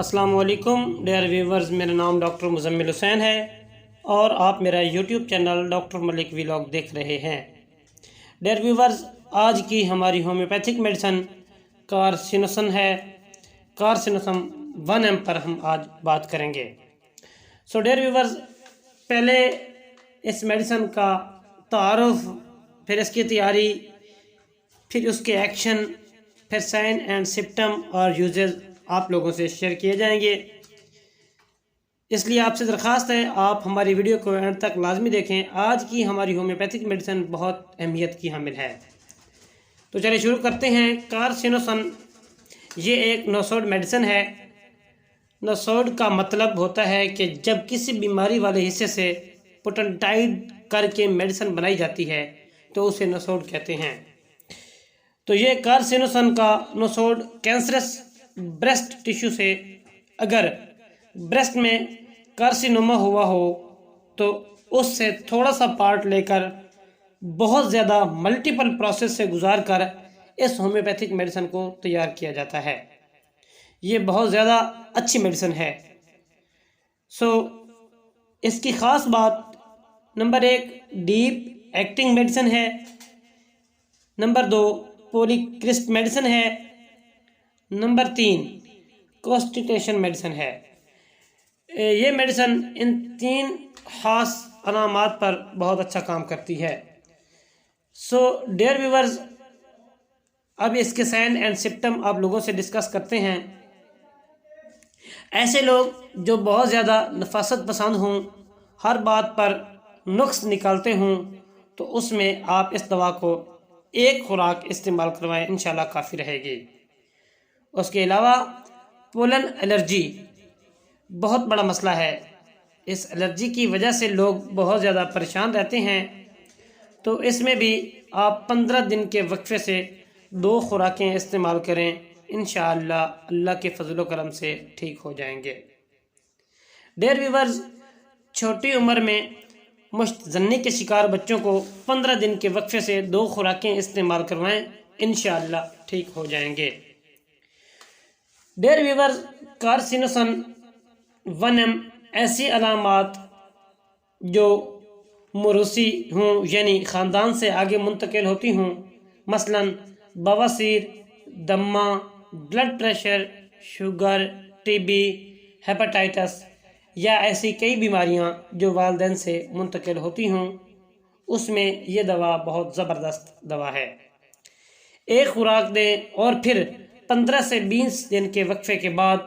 السلام علیکم dear viewers, میرا نام ڈاکٹر مزمل حسین ہے اور آپ میرا یوٹیوب چینل ڈاکٹر ملک ولاگ دیکھ رہے ہیں۔ ڈیئر ویورز، آج کی ہماری ہومیوپیتھک میڈیسن کارسینوسن ہے۔ کارسینوسن 1M پر ہم آج بات کریں گے۔ ڈیئر ویورز، پہلے اس میڈیسن کا تعارف، پھر اس کی تیاری، پھر اس کے ایکشن، پھر سائن اینڈ سمپٹم اور یوزز آپ لوگوں سے شیئر کیے جائیں گے۔ اس لیے آپ سے درخواست ہے آپ ہماری ویڈیو کو اینڈ تک لازمی دیکھیں۔ آج کی ہماری ہومیوپیتھک میڈیسن بہت اہمیت کی حامل ہے۔ تو چلیے شروع کرتے ہیں۔ کارسینوسن یہ ایک نوسوڈ میڈیسن ہے۔ نوسوڈ کا مطلب ہوتا ہے کہ جب کسی بیماری والے حصے سے پوٹنٹائڈ کر کے میڈیسن بنائی جاتی ہے تو اسے نوسوڈ کہتے ہیں۔ تو یہ کارسینوسن کا نوسوڈ کینسرس بریسٹ ٹیشو سے، اگر بریسٹ میں کارسینوما ہوا ہو تو اس سے تھوڑا سا پارٹ لے کر بہت زیادہ ملٹیپل پروسیس سے گزار کر اس ہومیوپیتھک میڈیسن کو تیار کیا جاتا ہے۔ یہ بہت زیادہ اچھی میڈیسن ہے۔ اس کی خاص بات، نمبر 1 ڈیپ ایکٹنگ میڈیسن ہے، نمبر 2 پولی کرسٹ میڈیسن ہے، نمبر 3 کانسٹیپیشن میڈیسن ہے۔ یہ میڈیسن ان 3 خاص علامات پر بہت اچھا کام کرتی ہے۔ ڈیئر ویورز، اب اس کے سائن اینڈ سمپٹم آپ لوگوں سے ڈسکس کرتے ہیں۔ ایسے لوگ جو بہت زیادہ نفاست پسند ہوں، ہر بات پر نقص نکالتے ہوں، تو اس میں آپ اس دوا کو ایک خوراک استعمال کروائیں، انشاءاللہ کافی رہے گی۔ اس کے علاوہ پولن الرجی بہت بڑا مسئلہ ہے۔ اس الرجی کی وجہ سے لوگ بہت زیادہ پریشان رہتے ہیں، تو اس میں بھی آپ 15 دن کے وقفے سے 2 خوراکیں استعمال کریں، انشاءاللہ اللہ کے فضل و کرم سے ٹھیک ہو جائیں گے۔ ڈیئر ویورز، چھوٹی عمر میں مشت زنی کے شکار بچوں کو 15 دن کے وقفے سے 2 خوراکیں استعمال کروائیں، انشاءاللہ ٹھیک ہو جائیں گے۔ ڈیئر ویورز، کارسینوسن 1M ایسی علامات جو موروثی ہوں، یعنی خاندان سے آگے منتقل ہوتی ہوں، مثلا بواسیر، دمہ، blood pressure, sugar, TB، hepatitis یا ایسی کئی بیماریاں جو والدین سے منتقل ہوتی ہوں، اس میں یہ دوا بہت زبردست دوا ہے۔ ایک خوراک دیں اور پھر 15 سے 20 دن کے وقفے کے بعد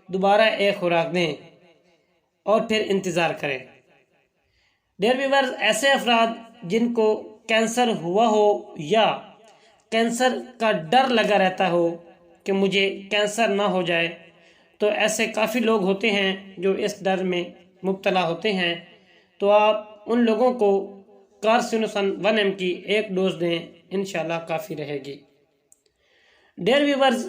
دوبارہ ایک خوراک دیں اور پھر انتظار کریں۔ ڈیئر ویورز، ایسے افراد جن کو کینسر ہوا ہو یا کینسر کا ڈر لگا رہتا ہو کہ مجھے کینسر نہ ہو جائے، تو ایسے کافی لوگ ہوتے ہیں جو اس ڈر میں مبتلا ہوتے ہیں، تو آپ ان لوگوں کو کارسینوسن 1M کی 1 ڈوز دیں، انشاءاللہ کافی رہے گی۔ ڈیئر ویورز،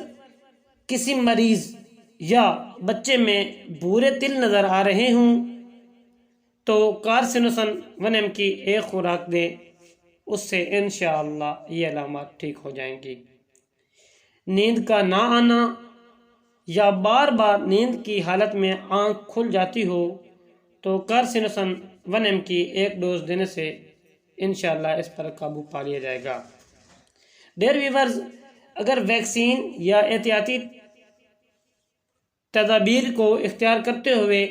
کسی مریض یا بچے میں بھورے تل نظر آ رہے ہوں تو کارسینوسن 1M کی 1 خوراک دیں، اس سے انشاءاللہ یہ علامات ٹھیک ہو جائیں گی۔ نیند کا نہ آنا یا بار بار نیند کی حالت میں آنکھ کھل جاتی ہو تو کارسینوسن 1M کی 1 ڈوز دینے سے انشاءاللہ اس پر قابو پا لیا جائے گا۔ ڈیئر ویورز، اگر ویکسین یا احتیاطی تدابیر کو اختیار کرتے ہوئے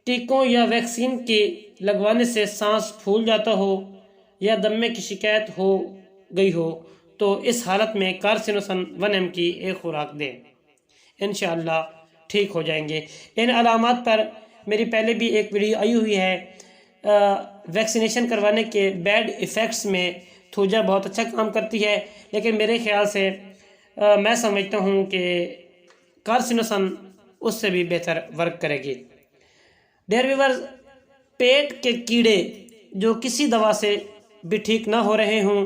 ٹیکوں یا ویکسین کے لگوانے سے سانس پھول جاتا ہو یا دمے کی شکایت ہو گئی ہو تو اس حالت میں کارسینوسن 1M کی 1 خوراک دیں، انشاءاللہ ٹھیک ہو جائیں گے۔ ان علامات پر میری پہلے بھی ایک ویڈیو آئی ہوئی ہے۔ ویکسینیشن کروانے کے بیڈ ایفیکٹس میں تھوجا بہت اچھا کام کرتی ہے، لیکن میرے خیال سے میں سمجھتا ہوں کہ کارسینوسن اس سے بھی بہتر ورک کرے گی۔ ڈیئر ویورز، پیٹ کے کیڑے جو کسی دوا سے بھی ٹھیک نہ ہو رہے ہوں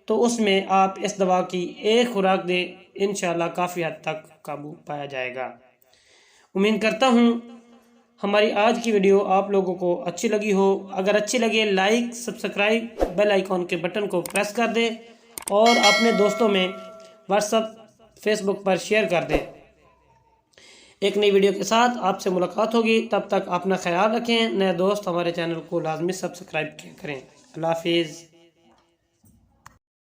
تو اس میں آپ اس دوا کی 1 خوراک دیں، انشاءاللہ کافی حد تک قابو پایا جائے گا۔ امید کرتا ہوں ہماری آج کی ویڈیو آپ لوگوں کو اچھی لگی ہو۔ اگر اچھی لگے لائک، سبسکرائب، بیل آئیکن کے بٹن کو پریس کر دیں اور اپنے دوستوں میں واٹس ایپ، فیس بک پر شیئر کر دیں۔ ایک نئی ویڈیو کے ساتھ آپ سے ملاقات ہوگی، تب تک اپنا خیال رکھیں۔ نئے دوست ہمارے چینل کو لازمی سبسکرائب کیا کریں۔ اللہ حافظ۔